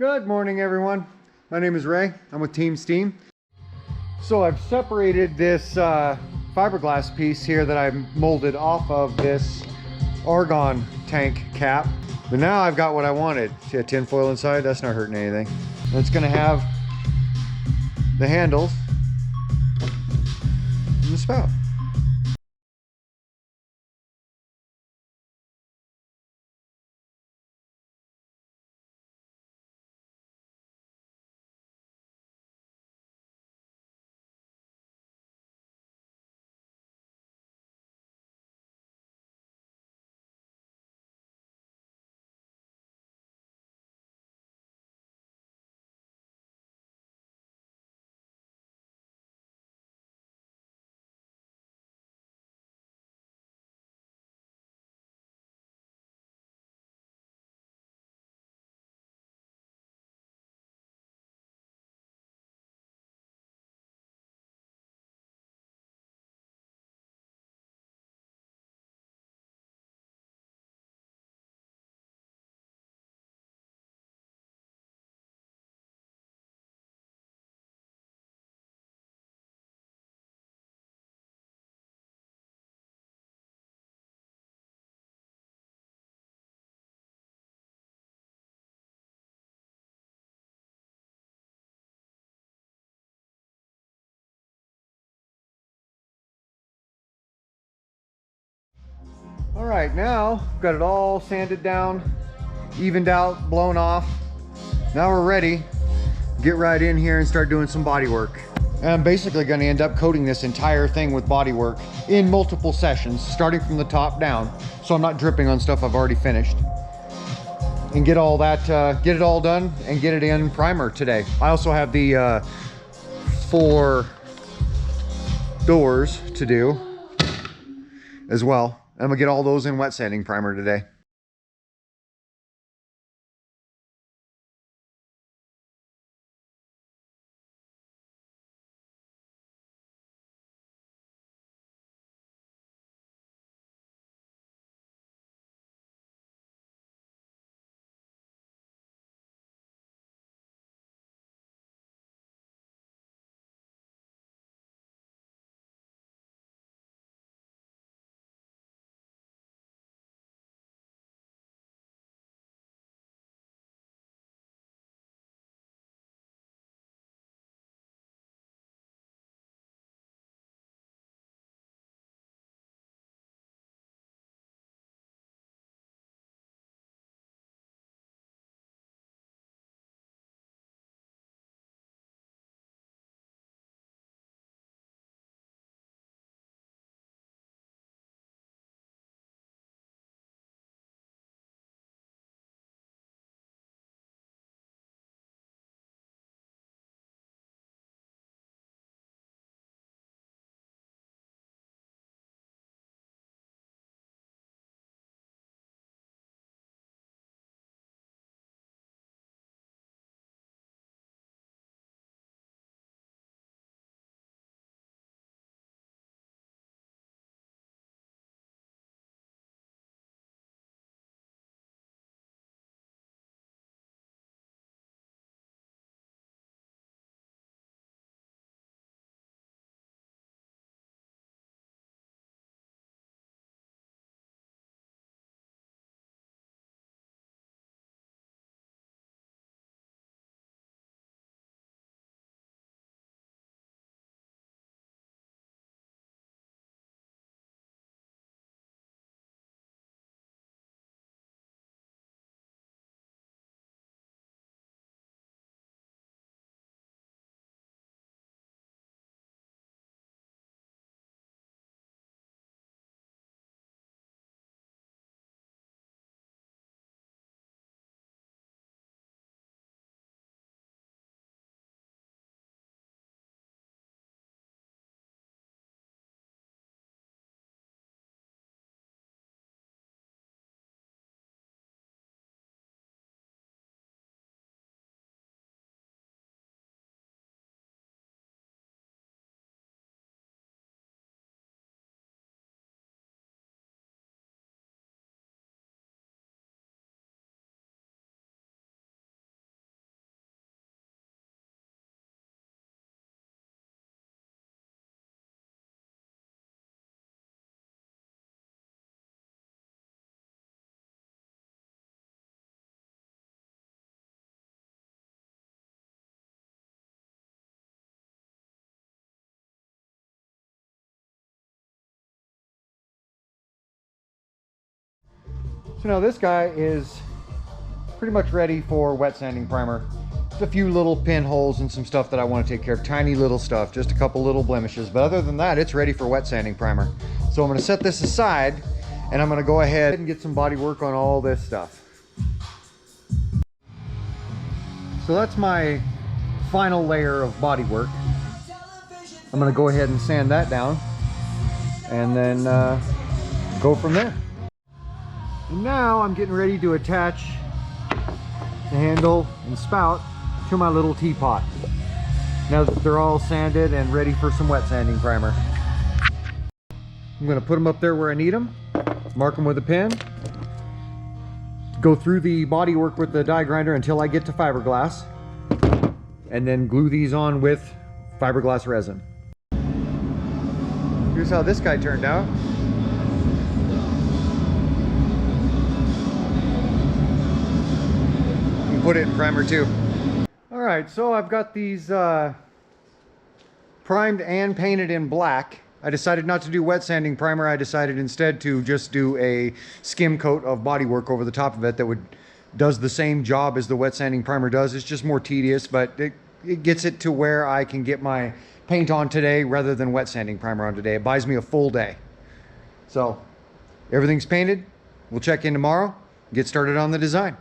Good morning, everyone. My name is Ray. I'm with Team S.T.E.A.M. So I've separated this fiberglass piece here that I molded off of this argon tank cap. But now I've got what I wanted. See a tin foil inside? That's not hurting anything. And it's gonna have the handles and the spout. All right, now got it all sanded down, evened out, blown off. Now we're ready. Get right in here and start doing some body work. And I'm basically going to end up coating this entire thing with body work in multiple sessions, starting from the top down, so I'm not dripping on stuff I've already finished. And get all that, get it all done and get it in primer today. I also have the 4 doors to do as well. I'm gonna get all those in wet sanding primer today. So now this guy is pretty much ready for wet sanding primer. Just a few little pinholes and some stuff that I want to take care of. Tiny little stuff, just a couple little blemishes. But other than that, it's ready for wet sanding primer. So I'm going to set this aside and I'm going to go ahead and get some body work on all this stuff. So that's my final layer of body work. I'm going to go ahead and sand that down and then go from there. And now I'm getting ready to attach the handle and spout to my little teapot. Now that they're all sanded and ready for some wet sanding primer. I'm going to put them up there where I need them, mark them with a pin, go through the body work with the die grinder until I get to fiberglass, and then glue these on with fiberglass resin. Here's how this guy turned out. You can put it in primer too. Alright, so I've got these primed and painted in black. I decided not to do wet sanding primer. I decided instead to just do a skim coat of bodywork over the top of it that does the same job as the wet sanding primer does. It's just more tedious, but it gets it to where I can get my paint on today rather than wet sanding primer on today. It buys me a full day. So everything's painted. We'll check in tomorrow, get started on the design.